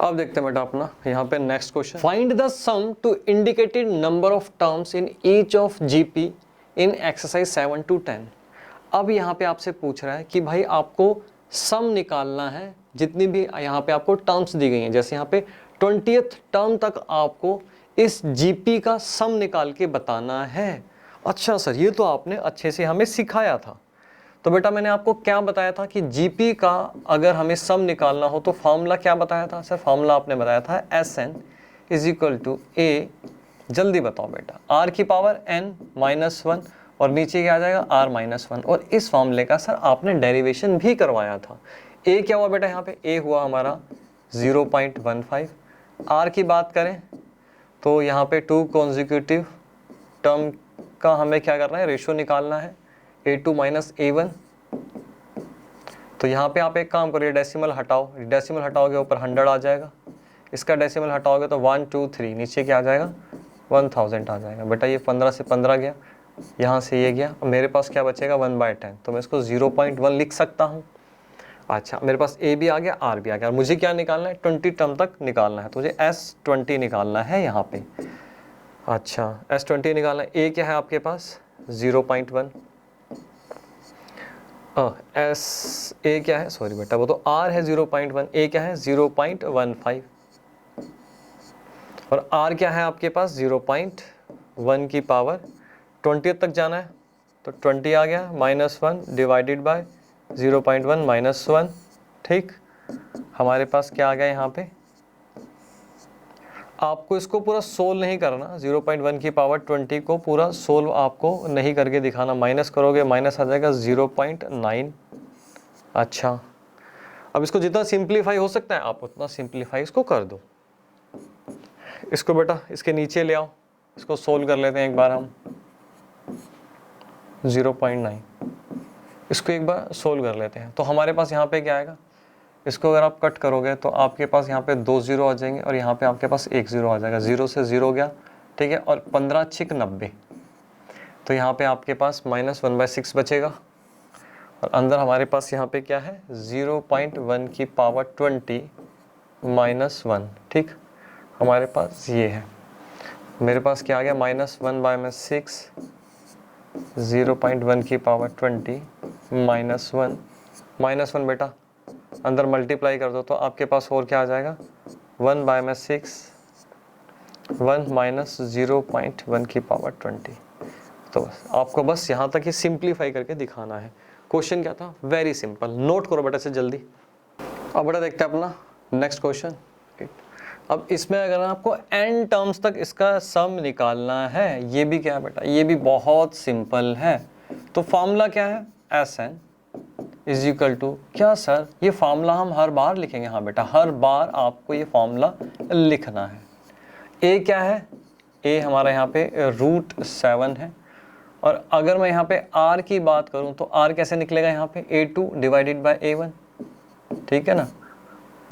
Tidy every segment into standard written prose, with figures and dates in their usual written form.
अब देखते हैं बेटा अपना यहाँ पे next question, find the sum to indicated number of terms in each of GP in exercise 7 to 10। अब यहाँ पे आपसे पूछ रहा है कि भाई आपको सम निकालना है जितनी भी यहाँ पे आपको टर्म्स दी गई हैं, जैसे यहाँ पे 20th टर्म तक आपको इस जीपी का सम निकाल के बताना है। अच्छा सर, ये तो आपने अच्छे से हमें सिखाया था। तो बेटा मैंने आपको क्या बताया था कि जीपी का अगर हमें सम निकालना हो तो फॉर्मूला क्या बताया था सर? फॉर्मूला आपने बताया था Sn इज इक्वल टू ए, जल्दी बताओ बेटा, r की पावर n माइनस 1 और नीचे क्या आ जाएगा r माइनस 1। और इस फॉर्मूले का सर आपने डेरिवेशन भी करवाया था। a क्या हुआ बेटा? यहाँ पे a हुआ हमारा 0.15। r की बात करें तो यहाँ पे 2 कॉन्जिक्यूटिव टर्म का हमें क्या करना है? रेशियो निकालना है, a2 माइनस a1। तो यहाँ पे आप एक काम करिए, डेसिमल हटाओ, डेसिमल हटाओगे ऊपर 100 आ जाएगा, इसका डेसिमल हटाओगे तो 1 2 3 नीचे क्या आ जाएगा? 1000 आ जाएगा। बेटा ये 15 से 15 गया, यहाँ से ये गया, मेरे पास क्या बचेगा? 1/10। तो मैं इसको 0.1 लिख सकता हूँ। अच्छा, मेरे पास a भी आ गया, r भी आ गया। मुझे क्या निकालना है? 20 टर्म तक निकालना है, तो मुझे S20 निकालना है यहाँ पे। अच्छा, S20 निकालना है। a क्या है आपके पास? 0.1। एस ए क्या है? सॉरी बेटा, वो तो r है 0.1, a क्या है? 0.15 और r क्या है आपके पास? 0.1 की पावर 20 तक जाना है, तो 20 आ गया, -1 डिवाइडेड बाय 0.1 -1। ठीक, हमारे पास क्या आ गया यहाँ पे? आपको इसको पूरा सोल्व नहीं करना, 0.1 की पावर 20 को पूरा सोल्व आपको नहीं करके दिखाना, माइनस करोगे माइनस आ जाएगा 0.9। अच्छा, अब इसको जितना सिंप्लीफाई हो सकता है आप उतना सिंप्लीफाई इसको कर दो। इसको बेटा इसके नीचे ले आओ, इसको सोल्व कर लेते हैं एक बार हम। 0.9 इसको एक बार सोल्व कर लेते हैं, तो हमारे पास यहाँ पे क्या आएगा? इसको अगर आप कट करोगे तो आपके पास यहाँ पे 2 0 आ जाएंगे और यहाँ पे आपके पास 1 0 आ जाएगा। 0 से 0 गया, ठीक है, और 15 6 90, तो यहाँ पे आपके पास -1/6 बचेगा और अंदर हमारे पास यहाँ पे क्या है? 0.1 की पावर 20 -1। ठीक, हमारे पास ये है, मेरे पास क्या आ गया? -1/6, 0.1 की पावर 20 -1, -1 बेटा अंदर मल्टीप्लाई कर दो तो आपके पास और क्या आ जाएगा? 1/6, 1 माइनस 0.1 की पावर 20। तो बस आपको बस यहाँ तक ही सिंप्लीफाई करके दिखाना है। क्वेश्चन क्या था? वेरी सिंपल, नोट करो बेटा से जल्दी। अब बेटा देखते हैं अपना नेक्स्ट क्वेश्चन। अब इसमें अगर आपको n टर्म्स तक इसका सम निकालना है, ये भी क्या है बेटा? ये भी बहुत सिंपल है। तो फॉर्मूला क्या है? Sn इज इक्वल टू क्या सर? ये फॉर्मूला हम हर बार लिखेंगे? हाँ बेटा, हर बार आपको ये फॉर्मूला लिखना है। a क्या है? a हमारा यहाँ पे √7 है और अगर मैं यहाँ पे r की बात करूँ तो r कैसे निकलेगा? यहाँ पे a2 डिवाइडेड बाय a1, ठीक है ना,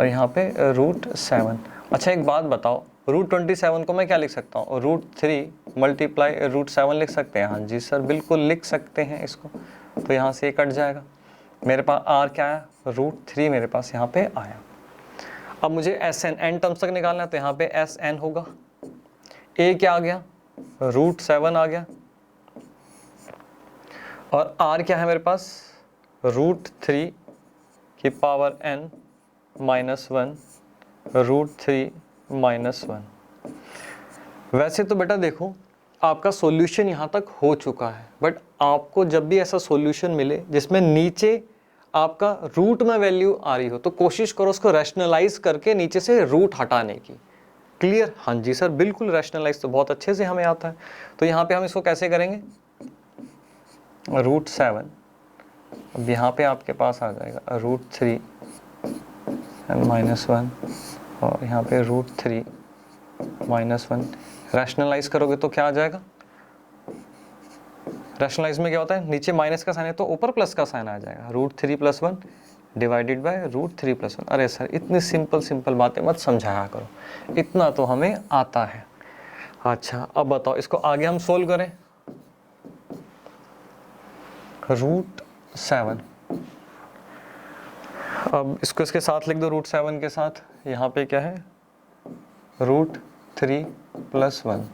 और यहाँ पे √7। अच्छा एक बात बताओ, √27 को मैं क्या लिख सकता हूँ? √3 मल्टीप्लाई √7 लिख सकते हैं? हाँ जी सर, बिल्कुल लिख सकते हैं इसको। तो यहाँ से कट जाएगा, मेरे पास r क्या है? √3 मेरे पास यहाँ पे आया। अब मुझे Sn n टर्म्स तक निकालना है, तो यहाँ पे Sn होगा। a क्या आ गया? √7 आ गया और r क्या है मेरे पास? √3 की पावर n -1, √3 -1। वैसे तो बेटा देखो, आपका सॉल्यूशन यहाँ तक हो चुका है, बट आपको जब भी ऐसा सॉल्यूशन मिले जिसमें नीचे आपका रूट में वैल्यू आ रही हो तो कोशिश करो उसको रैशनलाइज करके नीचे से रूट हटाने की। क्लियर? हाँ जी सर, बिल्कुल, रैशनलाइज तो बहुत अच्छे से हमें आता है। तो यहाँ पे हम इसको कैसे करेंगे? √7, अब यहाँ पे आपके पास आ जाएगा √3 -1 और यहाँ पे √3 -1। रैशनलाइज करोगे तो क्या आ जाएगा? रैशनलाइज में क्या होता है? नीचे माइनस का साइन है तो ऊपर प्लस का साइन आ जाएगा। √3 + 1 डिवाइडेड बाय √3 + 1। अरे सर, इतनी सिंपल बातें मत समझाया करो, इतना तो हमें आता है। अच्छा अब बताओ, इसको आगे हम सोल्व करें। √7, अब इसको इसके साथ लिख दो √7 के साथ। यहाँ पे क्या है √3 + 1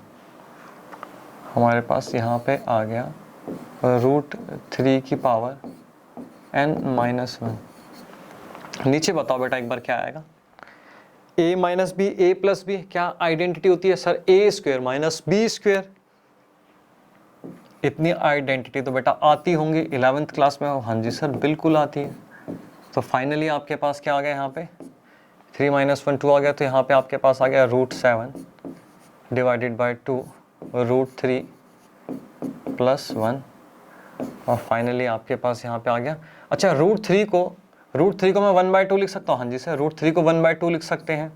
हमारे पास यहाँ पे आ गया √3 की पावर n-1। नीचे बताओ बेटा एक बार क्या आएगा। a - b a + b क्या आइडेंटिटी होती है सर? a² - b²। इतनी आइडेंटिटी तो बेटा आती होंगी 11th क्लास में। हाँ जी सर बिल्कुल आती है। तो फाइनली आपके पास क्या आ गया यहाँ पे 3 - 1 2 आ गया। तो यहाँ पे आपके पास आ गया √7 / 2 √3 + 1 और फाइनली आपके पास यहाँ पे आ गया। अच्छा √3 को मैं 1/2 लिख सकता हूँ। हाँ जी सर √3 को 1/2 लिख सकते हैं।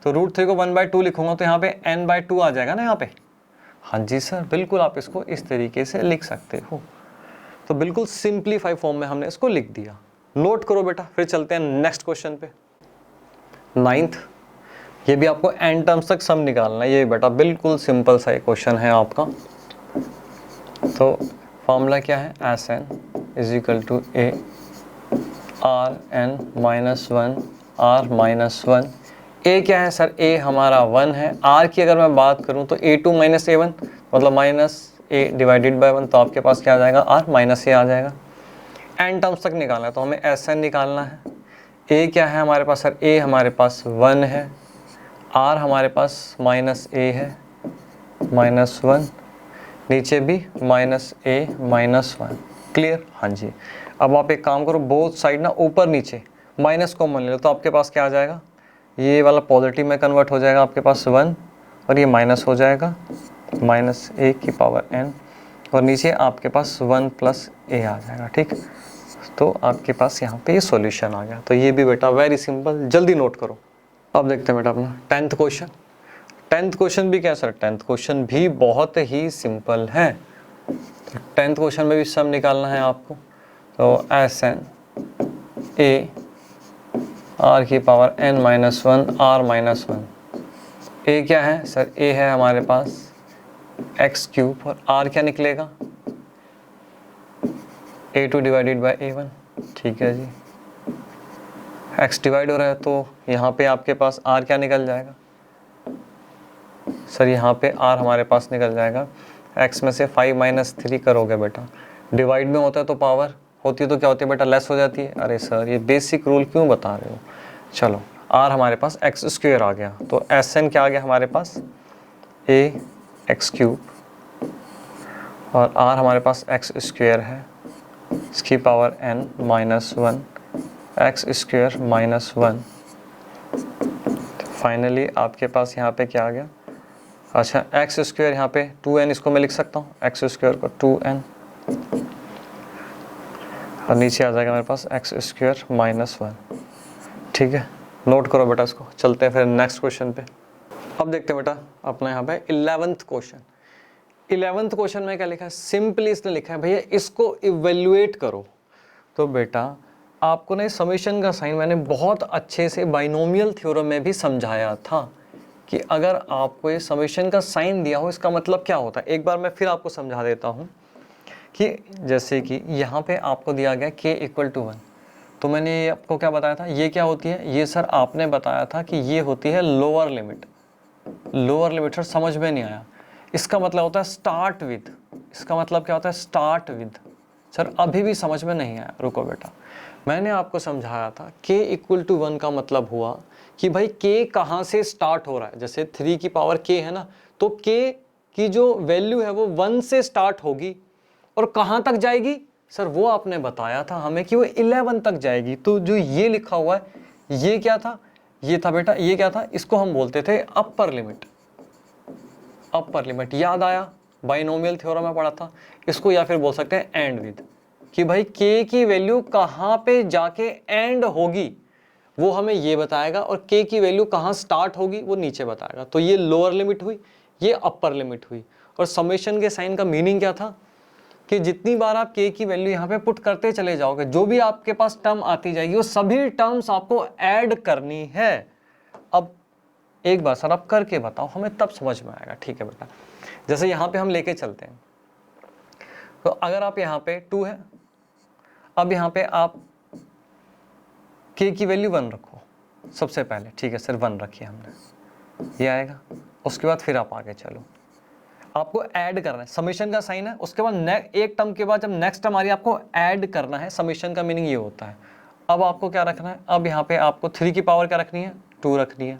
तो √3 को 1/2 लिखूंगा तो यहाँ पे n/2 आ जाएगा ना यहाँ पे। हाँ जी सर बिल्कुल आप इसको इस तरीके से लिख सकते हो। तो बिल्कुल सिंप्लीफाई फॉर्म में हमने इसको लिख दिया। नोट करो बेटा, फिर चलते हैं नेक्स्ट क्वेश्चन पे। 9th, ये भी आपको n टर्म्स तक सम निकालना है। ये बेटा बिल्कुल सिंपल सा क्वेश्चन है आपका। तो फॉर्मूला क्या है Sn = a Rn - 1 r - 1। a क्या है सर? a हमारा 1 है। r की अगर मैं बात करूं तो a2 - a1 मतलब -a/1। तो आपके पास क्या आ जाएगा r - a आ जाएगा। n टर्म्स तक निकालना है तो हमें Sn निकालना है। a क्या है हमारे पास सर? a हमारे पास 1 है। r हमारे पास -a है -1, नीचे भी -a - 1। क्लियर? हाँ जी। अब आप एक काम करो, बोथ साइड ना ऊपर नीचे माइनस कॉमन ले लो तो आपके पास क्या आ जाएगा, ये वाला पॉजिटिव में कन्वर्ट हो जाएगा आपके पास 1 और ये माइनस हो जाएगा -a⁴n और नीचे आपके पास 1 + a आ जाएगा। ठीक, तो आपके पास यहाँ पे ये सॉल्यूशन आ गया। तो ये भी बेटा वेरी सिंपल, जल्दी नोट करो। अब देखते हैं बेटा अपना 10th क्वेश्चन। 10th क्वेश्चन भी क्या सर? 10th क्वेश्चन भी बहुत ही सिंपल है। 10th क्वेश्चन में भी सम निकालना है आपको। तो Sn a r की पावर n-1 r - 1। a क्या है सर? a है हमारे पास x³ और r क्या निकलेगा a2 / a1। ठीक है जी, x डिवाइड हो रहा है तो यहाँ पे आपके पास r क्या निकल जाएगा सर? यहाँ पे r हमारे पास निकल जाएगा, x में से 5 - 3 करोगे बेटा, डिवाइड में होता है तो पावर होती है तो क्या होती है बेटा? लेस हो जाती है। अरे सर ये बेसिक रूल क्यों बता रहे हो। चलो r हमारे पास x² आ गया तो Sn क्या आ गया हमारे पास ax³ और r हमारे पास x² है, इसकी पावर n-1 x² - 1। फाइनली आपके पास यहाँ पे क्या आ गया, अच्छा x² यहाँ पे 2n, इसको मैं लिख सकता हूँ x² को 2n और नीचे आ जाएगा मेरे पास x² - 1। ठीक है, नोट करो बेटा इसको। चलते हैं फिर नेक्स्ट क्वेश्चन पे। अब देखते हैं बेटा अपना यहाँ पे 11th क्वेश्चन। 11th क्वेश्चन में क्या लिखा है? सिंपली इसने लिखा है भैया इसको इवेल्युएट करो। तो बेटा आपको ना समेशन का साइन मैंने बहुत अच्छे से बाइनोमियल थ्योरम में भी समझाया था कि अगर आपको ये समेशन का साइन दिया हो इसका मतलब क्या होता है। एक बार मैं फिर आपको समझा देता हूँ कि जैसे कि यहाँ पे आपको दिया गया k = 1, तो मैंने ये आपको क्या बताया था, ये क्या होती है? ये सर आपने बताया था कि ये होती है lower limit. Lower limit sir समझ में नहीं आया। इसका मतलब होता है स्टार्ट विद। इसका मतलब क्या होता है? Start with. सर अभी भी समझ में नहीं आया, रुको बेटा। मैंने आपको समझाया था k = 1 का मतलब हुआ कि भाई k कहाँ से स्टार्ट हो रहा है। जैसे 3 की पावर k है ना, तो k की जो वैल्यू है वो 1 से स्टार्ट होगी और कहाँ तक जाएगी सर? वो आपने बताया था हमें कि वो 11 तक जाएगी। तो जो ये लिखा हुआ है ये क्या था? ये था बेटा, ये क्या था? इसको हम बोलते थे अपर लिमिट। अपर लिमिट याद आया, बाइनोमियल थ्योरम में पढ़ा था इसको। या फिर बोल सकते हैं एंड विद, कि भाई k की वैल्यू कहाँ पे जाके एंड होगी वो हमें ये बताएगा और k की वैल्यू कहाँ स्टार्ट होगी वो नीचे बताएगा। तो ये लोअर लिमिट हुई, ये अपर लिमिट हुई। और समेशन के साइन का मीनिंग क्या था कि जितनी बार आप k की वैल्यू यहाँ पे पुट करते चले जाओगे, जो भी आपके पास टर्म आती जाएगी वो सभी टर्म्स आपको ऐड करनी है। अब एक बार सर आप करके बताओ, हमें तब समझ में आएगा। ठीक है बेटा, जैसे यहाँ पे हम लेके चलते हैं तो अगर आप यहाँ पे 2 है, अब यहाँ पे आप के की वैल्यू 1 रखो सबसे पहले, ठीक है सर 1 रखिए हमने, ये आएगा। उसके बाद फिर आप आगे चलो, आपको ऐड करना है, समेशन का साइन है, उसके बाद एक टर्म के बाद जब नेक्स्ट टर्म आ रही है आपको ऐड करना है, समेशन का मीनिंग ये होता है। अब आपको क्या रखना है, अब यहाँ पे आपको 3 की पावर क्या रखनी है, 2 रखनी है,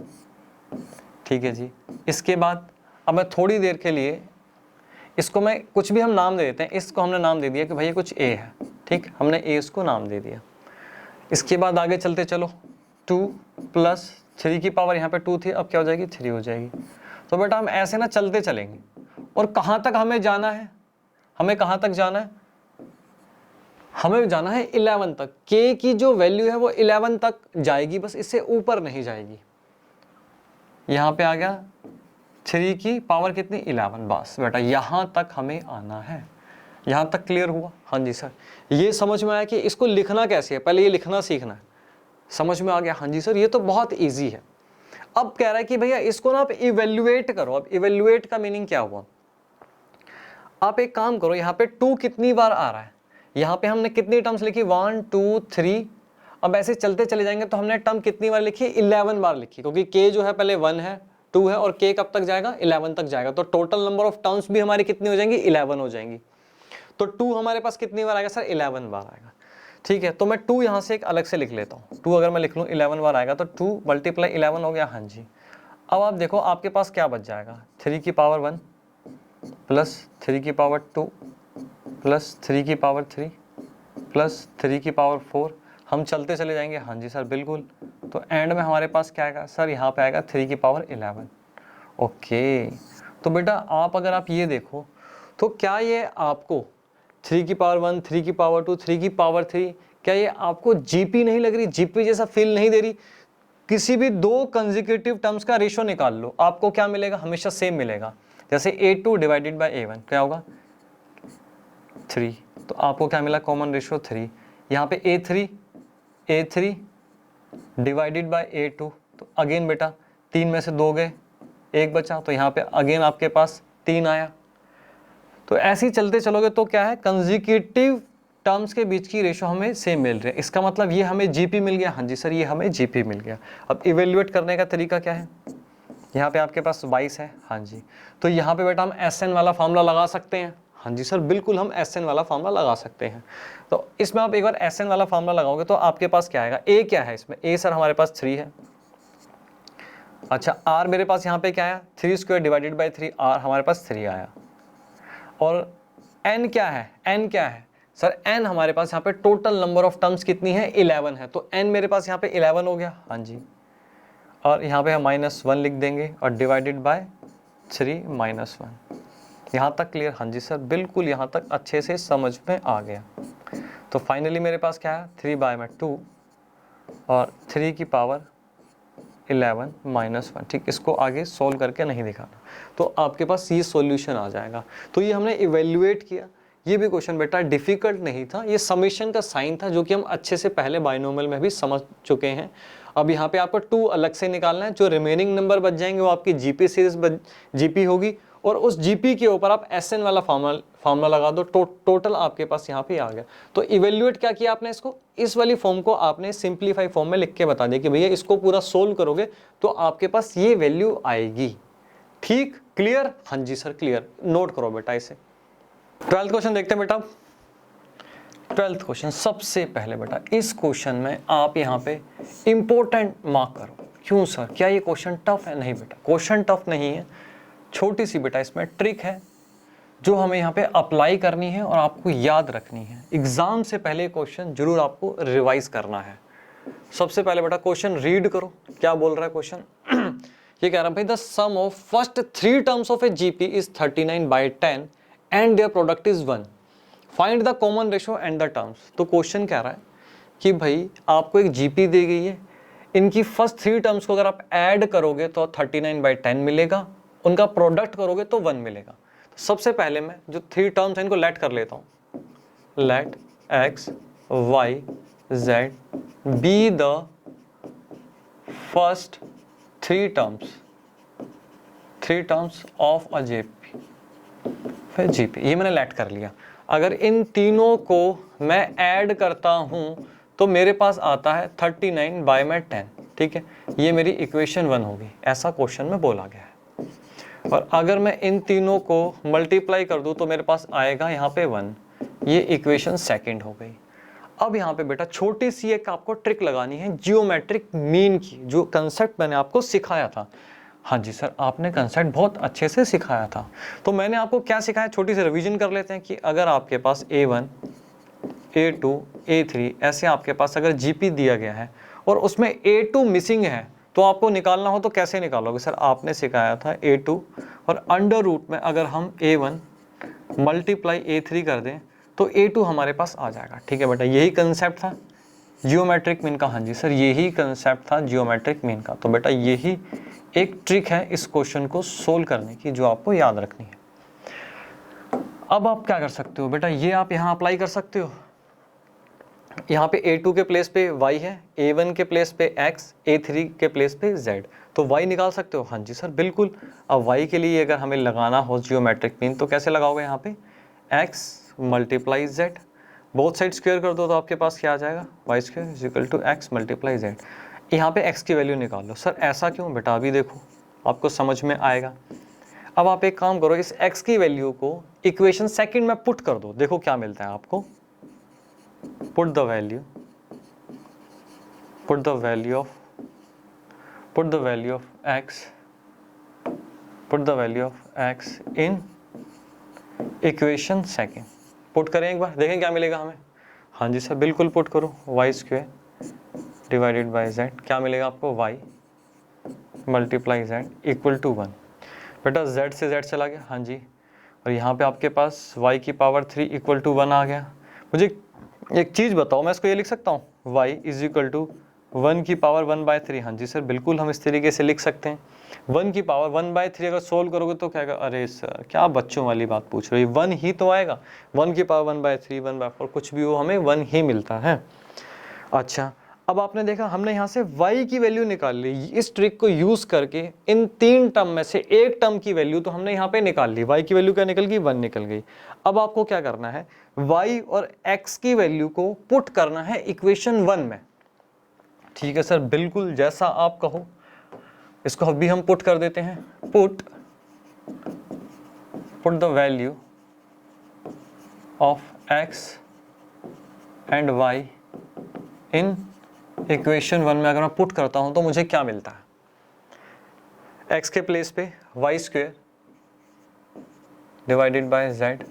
ठीक है जी। इसके बाद अब मैं थोड़ी देर के लिए इसको मैं कुछ भी हम नाम दे देते हैं, इसको हमने नाम दे दिया कि भाई ये कुछ ए है, ठीक, हमने ए इसको नाम दे दिया। इसके बाद आगे चलते चलो, 2 प्लस 3 की पावर यहाँ पे 2 थी, अब क्या हो जाएगी 3 हो जाएगी। तो बेटा हम ऐसे ना चलते चलेंगे, और कहाँ तक हमें जाना है, हमें कहाँ तक जाना है, हमें जाना है 11 तक। के की जो वैल्यू है वो 11 तक जाएगी, बस इससे ऊपर नहीं जाएगी। यहाँ पे आ गया 3 की पावर कितनी 11, बस बेटा यहाँ तक हमें आना है। यहाँ तक क्लियर हुआ? हाँ जी सर, ये समझ में आया कि इसको लिखना कैसे है, पहले ये लिखना सीखना है। समझ में आ गया? हाँ जी सर, ये तो बहुत ईजी है। अब कह रहा है कि भैया इसको ना आप इवेल्युएट करो। अब इवेल्युएट का मीनिंग क्या हुआ, आप एक काम करो, यहाँ पे 2 कितनी बार आ रहा है, यहाँ पे हमने कितनी टर्म्स लिखी 1 2 3। अब ऐसे चलते चले जाएंगे तो हमने टर्म कितनी बार लिखी 11 बार लिखी, क्योंकि के जो है पहले 1 है 2 है और के कब तक जाएगा 11 तक जाएगा। तो टोटल नंबर ऑफ टर्म्स भी हमारी कितनी हो जाएंगी 11 हो जाएंगी। तो 2 हमारे पास कितनी बार आएगा सर 11 बार आएगा, ठीक है। तो मैं 2 यहाँ से एक अलग से लिख लेता हूँ, 2 अगर मैं लिख लूँ 11 बार आएगा तो 2 × 11 हो गया, हाँ जी। अब आप देखो आपके पास क्या बच जाएगा, 3 की पावर 1 प्लस 3 की पावर 2 प्लस 3 की पावर 3 प्लस 3 की पावर 4। हम चलते चले जाएंगे, हाँ जी सर बिल्कुल। तो एंड में हमारे पास क्या आएगा सर, यहाँ पे आएगा 3 की पावर 11। ओके, तो बेटा आप अगर आप ये देखो तो क्या ये आपको 3 की पावर 1 3 की पावर 2 3 की पावर 3, क्या ये आपको जीपी नहीं लग रही, जीपी जैसा फील नहीं दे रही? किसी भी 2 कंसेक्यूटिव टर्म्स का रेशो निकाल लो, आपको क्या मिलेगा, हमेशा सेम मिलेगा। जैसे A2 डिवाइडेड बाय A1 क्या होगा 3, तो आपको क्या मिला कॉमन रेशो 3। यहाँ पे A3 डिवाइडेड बाय A2, तो अगेन बेटा 3 में से 2 गए 1 बचा, तो यहाँ पे अगेन आपके पास 3 आया। तो ऐसे ही चलते चलोगे तो क्या है, कंसेक्यूटिव टर्म्स के बीच की रेशो हमें सेम मिल रही है। इसका मतलब ये हमें जीपी मिल गया, हाँ जी सर ये हमें जीपी मिल गया। अब इवेल्युएट करने का तरीका क्या है, यहाँ पे आपके पास 22 है, हाँ जी। तो यहाँ पे बेटा हम SN वाला फार्मूला लगा सकते हैं, हाँ जी सर बिल्कुल हम SN वाला फार्मूला लगा सकते हैं। तो इसमें आप एक बार SN वाला फार्मूला लगाओगे तो आपके पास क्या आएगा, A क्या है इसमें, A सर हमारे पास 3 है। अच्छा R मेरे पास यहाँ पे क्या आया 3² डिवाइडेड बाई 3, R हमारे पास 3 आया। और N क्या है, N क्या है सर, N हमारे पास यहाँ पे टोटल नंबर ऑफ टर्म्स कितनी है 11 है, तो N मेरे पास यहाँ पे 11 हो गया, हाँ जी। और यहाँ पे हम -1 लिख देंगे और डिवाइडेड बाय 3 -1। यहाँ तक क्लियर? हाँ जी सर बिल्कुल, यहाँ तक अच्छे से समझ में आ गया। तो फाइनली मेरे पास क्या है 3/2 और 3 की पावर 11 -1, ठीक। इसको आगे सॉल्व करके नहीं दिखाना, तो आपके पास ये सॉल्यूशन आ जाएगा। तो ये हमने इवेल्युएट किया। ये भी क्वेश्चन बेटा डिफिकल्ट नहीं था, ये समेशन का साइन था जो कि हम अच्छे से पहले बाइनोमियल में भी समझ चुके हैं। अब यहाँ पे आपको 2 अलग से निकालना है, जो रिमेनिंग नंबर बच जाएंगे वो आपकी जीपी सीरीज जीपी होगी, और उस जीपी के ऊपर आप SN वाला फार्मूला लगा दो, टोटल आपके पास यहाँ पे आ गया। तो इवेल्युएट क्या किया आपने, इसको इस वाली फॉर्म को आपने सिंप्लीफाई फॉर्म में लिख के बता दिया कि भैया इसको पूरा सोल्व करोगे तो आपके पास ये वैल्यू आएगी। ठीक, क्लियर? हाँ जी सर क्लियर, नोट करो बेटा इसे। 12th क्वेश्चन देखते हैं बेटा। 12th क्वेश्चन सबसे पहले बेटा इस क्वेश्चन में आप यहाँ पे इंपॉर्टेंट मार्क करो। क्यों सर, क्या ये क्वेश्चन टफ है? नहीं बेटा क्वेश्चन टफ नहीं है, छोटी सी बेटा इसमें ट्रिक है जो हमें यहाँ पे अप्लाई करनी है और आपको याद रखनी है। एग्जाम से पहले क्वेश्चन जरूर आपको रिवाइज करना है। सबसे पहले बेटा क्वेश्चन रीड करो, क्या बोल रहा है क्वेश्चन। ये कह रहा है भाई the sum of first 3 terms of a GP is 39/10 and their product is 1, find the common ratio and the terms. तो क्वेश्चन कह रहा है कि भाई आपको एक जीपी दी गई है, इनकी फर्स्ट 3 टर्म्स को अगर आप ऐड करोगे तो 39/10 मिलेगा, उनका प्रोडक्ट करोगे तो 1 मिलेगा। तो सबसे पहले मैं जो 3 टर्म्स हैं इनको लेट कर लेता हूँ। Let x y z be the first 3 terms of a GP, फिर जीपी, ये मैंने लेट कर लिया। अगर इन तीनों को मैं ऐड करता हूं तो मेरे पास आता है 39 बाय में 10, ठीक है, ये मेरी इक्वेशन 1 होगी, ऐसा क्वेश्चन में बोला गया है। और अगर मैं इन तीनों को मल्टीप्लाई कर दूं तो मेरे पास आएगा यहाँ पे 1, ये इक्वेशन सेकंड हो गई। अब यहाँ पे बेटा छोटी सी एक आपको ट्रिक लगानी है जियोमेट्रिक मीन की, जो कंसेप्ट मैंने आपको सिखाया था। हाँ जी सर, आपने कंसेप्ट बहुत अच्छे से सिखाया था। तो मैंने आपको क्या सिखाया, छोटी सी रिवीजन कर लेते हैं कि अगर आपके पास A1, A2, A3 ऐसे आपके पास अगर GP दिया गया है और उसमें A2 मिसिंग है तो आपको निकालना हो तो कैसे निकालोगे सर? आपने सिखाया था A2 और अंडर रूट में अगर हम A1 मल्टीप्लाई A3 कर दें तो A2 हमारे पास आ जाएगा। ठीक है बेटा, यही कंसेप्ट था जियोमेट्रिक मीन का। हाँ जी सर, यही कंसेप्ट था जियोमेट्रिक मीन का। तो बेटा यही एक ट्रिक है इस क्वेश्चन को सोल्व करने की जो आपको याद रखनी है। अब आप क्या कर सकते हो बेटा, ये आप यहाँ अप्लाई कर सकते हो। यहाँ पे A2 के प्लेस पे y है, A1 के प्लेस पे x, A3 के प्लेस पे z, तो y निकाल सकते हो। हाँ जी सर बिल्कुल। अब y के लिए अगर हमें लगाना हो जियोमेट्रिक मीन तो कैसे लगाओगे, यहाँ पे x multiply z, both side square कर दो तो आपके पास क्या आ जाएगा, y square is equal to x multiply z. यहाँ पे x की वैल्यू निकाल लो। सर ऐसा क्यों बेटा, अभी देखो आपको समझ में आएगा। अब आप एक काम करो, इस x की वैल्यू को इक्वेशन सेकंड में पुट कर दो, देखो क्या मिलता है आपको। put the value of x in equation second. Put करें एक बार, देखें क्या मिलेगा हमें। हाँ जी सर बिल्कुल पुट करो, y square divided by z, क्या मिलेगा आपको, y multiply z equal to 1। बेटा जेड से जेड चला गया, हाँ जी, और यहाँ पे आपके पास y की पावर 3 इक्वल टू 1 आ गया। मुझे एक चीज़ बताओ, मैं इसको ये लिख सकता हूँ y इज इक्वल टू 1 की पावर 1/3। हाँ जी सर बिल्कुल, हम इस तरीके से लिख सकते हैं। 1 की पावर 1/3 अगर सोल्व करोगे तो क्या आएगा, अरे सर क्या बच्चों वाली बात पूछ रहे हो, 1 ही तो आएगा। 1 की पावर 1/3, 1/4 कुछ भी हो, हमें 1 ही मिलता है। अच्छा, अब आपने देखा हमने यहाँ से y की वैल्यू निकाल ली। इस ट्रिक को यूज करके इन तीन टर्म में से एक टर्म की वैल्यू तो हमने यहाँ पे निकाल ली। y की वैल्यू क्या निकल गई, 1 निकल गई। अब आपको क्या करना है, y और x की वैल्यू को पुट करना है इक्वेशन 1 में। ठीक है सर बिल्कुल, जैसा आप कहो। इसको अभी हम पुट कर देते हैं। Put the value of x and y in equation 1 में अगर मैं पुट करता हूं तो मुझे क्या मिलता है, x के प्लेस पे y square divided by z,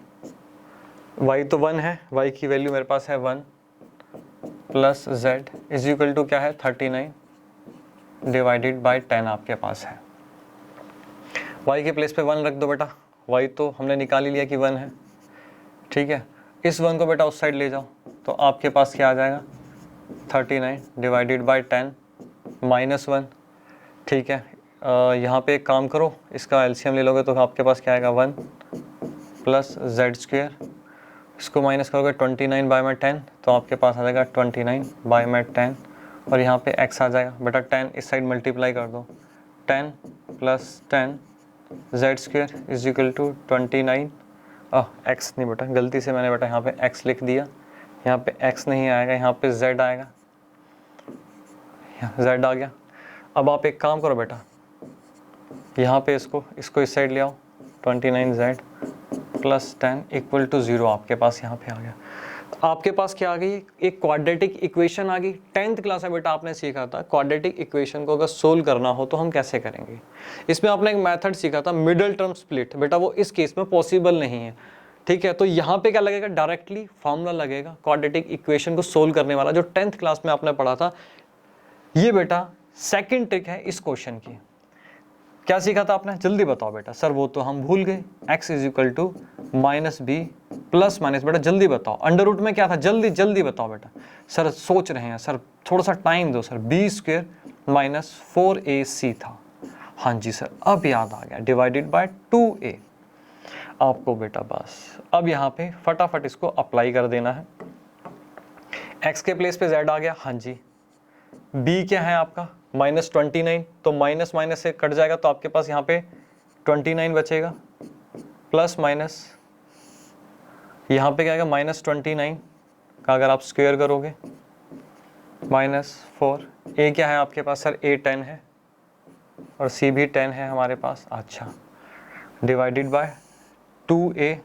y तो 1 है, y की वैल्यू मेरे पास है 1 plus z is equal to क्या है 39 डिवाइडेड बाय 10 आपके पास है। y के प्लेस पे 1 रख दो बेटा, y तो हमने निकाल ही लिया कि 1 है। ठीक है, इस 1 को बेटा उस साइड ले जाओ तो आपके पास क्या आ जाएगा 39 डिवाइडेड बाई 10 माइनस 1। ठीक है, यहाँ पे एक काम करो, इसका एलसीएम ले लोगे तो आपके पास क्या आएगा 1 प्लस जेड स्क्वेयर, इसको माइनस करोगे 29 बाई में 10 तो आपके पास आ जाएगा 29 बाई में 10, और यहाँ पे x आ जाएगा बेटा 10 इस साइड मल्टीप्लाई कर दो, 10 plus 10 z square is equal to 29 x नहीं बेटा, गलती से मैंने बेटा यहाँ पे x लिख दिया, यहाँ पे x नहीं आएगा, यहाँ पे z आएगा, z आ गया। अब आप एक काम करो बेटा, यहाँ पे इसको इस साइड ले आओ, 29z प्लस 10 इक्वल टू 0 आपके पास यहाँ पे आ गया। तो आपके पास क्या आ गई, एक क्वाड्रेटिक इक्वेशन आ गई। 10th क्लास में बेटा आपने सीखा था क्वाड्रेटिक इक्वेशन को अगर सोल्व करना हो तो हम कैसे करेंगे। इसमें आपने एक मेथड सीखा था मिडल टर्म स्प्लिट, बेटा वो इस केस में पॉसिबल नहीं है। ठीक है, तो यहाँ पे क्या लगेगा, डायरेक्टली फॉर्मूला लगेगा क्वाड्रेटिक इक्वेशन को सोल्व करने वाला, जो 10th क्लास में आपने पढ़ा था। ये बेटा सेकंड ट्रिक है इस क्वेश्चन की। क्या सीखा था आपने, जल्दी बताओ बेटा। सर वो तो हम भूल गए, x is equal to minus b plus minus, बेटा जल्दी बताओ। अंडर रूट में क्या था, जल्दी जल्दी बताओ बेटा। सर सोच रहे हैं, सर थोड़ा सा टाइम दो sir. B square minus 4ac था। हाँ जी सर अब याद आ गया, डिवाइडेड बाय 2a। आपको बेटा बस अब यहाँ पे फटाफट इसको अप्लाई कर देना है। x के प्लेस पे z आ गया, हाँ जी। b क्या है आपका -29, तो माइनस माइनस से कट जाएगा तो आपके पास यहाँ पे 29 बचेगा, प्लस माइनस यहाँ पे क्या आएगा -29 का अगर आप स्क्वायर करोगे -4, ए क्या है आपके पास सर, ए 10 है और सी भी 10 है हमारे पास, अच्छा, डिवाइडेड बाय 2a,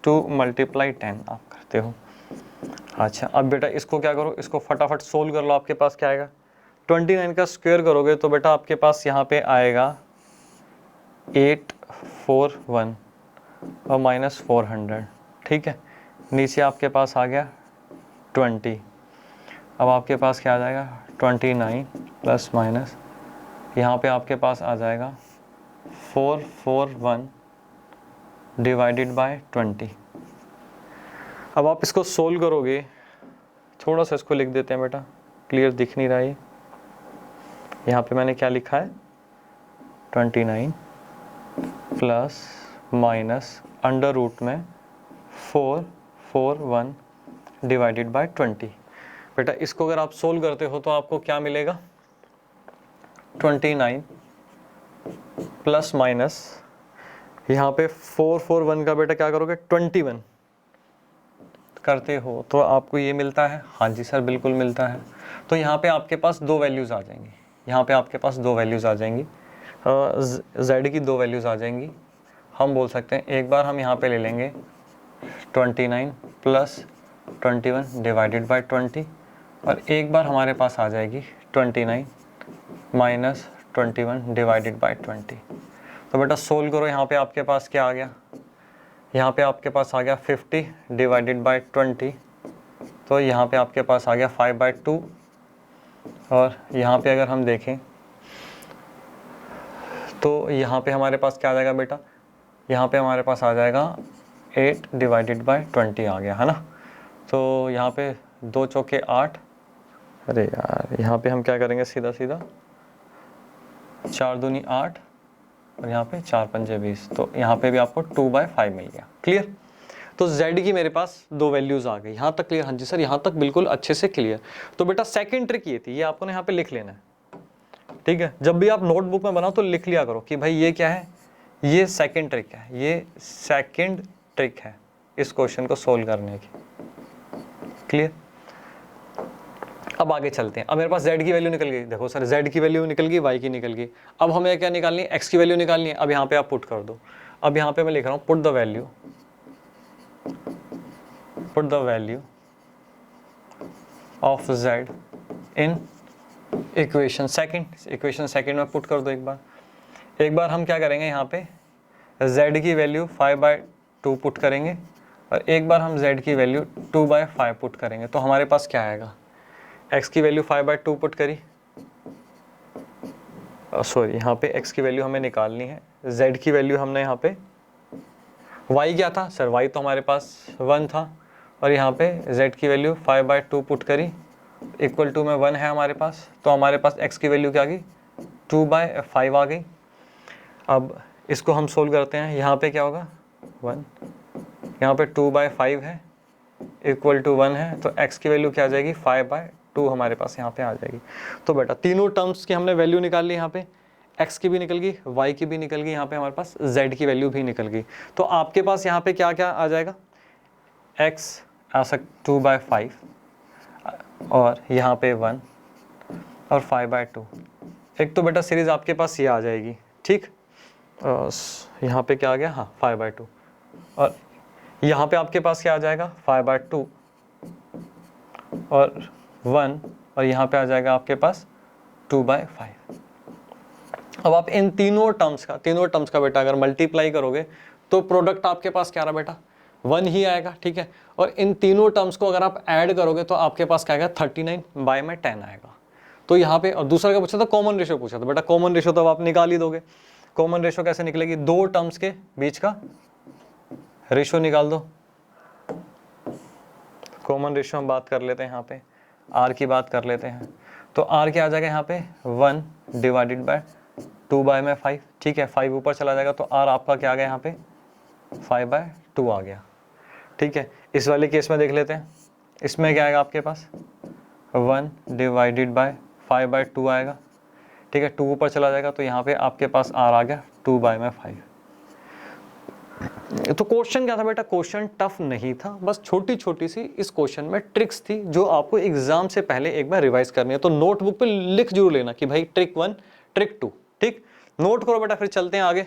2 मल्टीप्लाई 10 आप करते हो। अच्छा अब बेटा इसको क्या करो, इसको फटाफट सोल्व कर लो, आपके पास क्या आएगा, 29 का स्क्वायर करोगे तो बेटा आपके पास यहाँ पे आएगा 841 और -400, ठीक है, नीचे आपके पास आ गया 20। अब आपके पास क्या आ जाएगा 29 प्लस माइनस, यहाँ पे आपके पास आ जाएगा 441 डिवाइडेड बाय 20। अब आप इसको सोल्व करोगे, थोड़ा सा इसको लिख देते हैं बेटा, क्लियर दिख नहीं रहा है। यहाँ पे मैंने क्या लिखा है 29 प्लस माइनस अंडर रूट में 441 डिवाइडेड बाय 20। बेटा इसको अगर आप सोल्व करते हो तो आपको क्या मिलेगा 29 प्लस माइनस यहाँ पे 441 का बेटा क्या करोगे 21 करते हो तो आपको ये मिलता है, हाँ जी सर बिल्कुल मिलता है। तो यहाँ पे आपके पास दो वैल्यूज़ आ जाएंगी, यहाँ पे आपके पास दो वैल्यूज़ आ जाएंगी, z की दो वैल्यूज़ आ जाएंगी। हम बोल सकते हैं एक बार हम यहाँ पे ले लेंगे 29 प्लस 21 डिवाइडेड बाय 20 और एक बार हमारे पास आ जाएगी 29 माइनस 21 डिवाइडेड बाय 20। तो बेटा सोल्व करो, यहाँ पे आपके पास क्या आ गया, यहाँ पे आपके पास आ गया 50 डिवाइडेड बाय 20, तो यहाँ पे आपके पास आ गया 5/2 और यहाँ पे अगर हम देखें तो यहाँ पे हमारे पास क्या आ जाएगा बेटा, यहाँ पे हमारे पास आ जाएगा 8 डिवाइडेड बाय 20 आ गया है ना। तो यहाँ पे 2 चौके 8, अरे यार यहाँ पे हम क्या करेंगे सीधा सीधा 4 दूनी 8 और यहाँ पे 4 पंजे 20, तो यहाँ पे भी आपको 2/5 मिल गया। क्लियर, तो z की मेरे पास दो वैल्यूज आ गई, यहाँ तक क्लियर, हाँ जी सर यहाँ तक बिल्कुल अच्छे से क्लियर। तो बेटा सेकंड ट्रिक ये थी, ये आपको ना यहाँ पे लिख लेना है, ठीक है, जब भी आप नोटबुक में बनाओ तो लिख लिया करो कि भाई ये क्या है, ये सेकंड ट्रिक है, ये सेकंड ट्रिक है इस क्वेश्चन को सोल्व करने की। क्लियर, अब आगे चलते हैं। अब मेरे पास z की वैल्यू निकल गई, देखो सर z की वैल्यू निकल गई, y की निकल गई, अब हमें क्या निकालनी है, x की वैल्यू निकालनी है। अब यहाँ पे आप पुट कर दो, अब यहाँ पे मैं लिख रहा हूँ put the value of z in equation second में पुट कर दो। एक बार हम क्या करेंगे, यहाँ पे z की वैल्यू 5/2 पुट करेंगे और एक बार हम z की वैल्यू 2/5 पुट करेंगे, तो हमारे पास क्या आएगा, x की वैल्यू 5/2 पुट करी, सॉरी यहाँ पे x की वैल्यू हमें निकालनी है, z की वैल्यू हमने यहाँ पे, y क्या था सर, y तो हमारे पास 1 था और यहाँ पे z की वैल्यू 5/2 पुट करी, इक्वल टू में 1 है हमारे पास, तो हमारे पास x की वैल्यू क्या आ गई 2/5 आ गई। अब इसको हम सोल्व करते हैं, यहाँ पे क्या होगा 1, यहाँ पे 2/5 है इक्वल टू 1 है, तो x की वैल्यू क्या आ जाएगी 5/2 हमारे पास यहाँ पे आ जाएगी। तो बेटा तीनों टर्म्स की हमने वैल्यू निकाल ली, यहाँ पे x की भी निकल गई, y की भी निकल गई, यहाँ पे हमारे पास z की वैल्यू भी निकल गई। तो आपके पास यहाँ पे क्या क्या आ जाएगा, x आ सकता 2/5 और यहाँ पे 1 और 5/2। एक तो बेटा सीरीज आपके पास ये आ जाएगी, ठीक, यहाँ पे क्या आ गया, हाँ 5/2 और यहाँ पे आपके पास क्या आ जाएगा 5/2 और 1 और यहाँ पे आ जाएगा आपके पास 2/5। अब आप इन तीनों टर्म्स का बेटा अगर मल्टीप्लाई करोगे तो प्रोडक्ट आपके पास क्या रहा बेटा 1 ही आएगा, ठीक है, और इन तीनों टर्म्स को अगर आप ऐड करोगे तो आपके पास क्या आएगा 39/10 आएगा। तो यहाँ पे, और दूसरा क्या पूछा था, कॉमन रेशो पूछा था, बेटा कॉमन रेशो तो आप निकाल ही दोगे। कॉमन रेशो कैसे निकलेगी, दो टर्म्स के बीच का रेशो निकाल दो। कॉमन रेशो हम बात कर लेते हैं, यहाँ पे r की बात कर लेते हैं, तो r क्या आ जाएगा यहाँ पे 1 डिवाइडेड बाय 2/5, ठीक है, 5 ऊपर चला जाएगा तो r आपका क्या आ गया यहाँ पे 5/2 आ गया, ठीक है। इस वाले केस में देख लेते हैं, इसमें क्या आएगा आपके पास 1 डिवाइडेड बाय 5/2 आएगा, ठीक है, 2 ऊपर चला जाएगा तो यहाँ पे आपके पास r आ गया 2/5। तो क्वेश्चन क्या था बेटा, क्वेश्चन टफ नहीं था, बस छोटी छोटी सी इस क्वेश्चन में ट्रिक्स थी जो आपको एग्जाम से पहले एक बार रिवाइज करनी है। तो नोटबुक पे लिख जरूर लेना कि भाई ट्रिक 1 ट्रिक 2, ठीक, नोट करो बेटा, फिर चलते हैं आगे।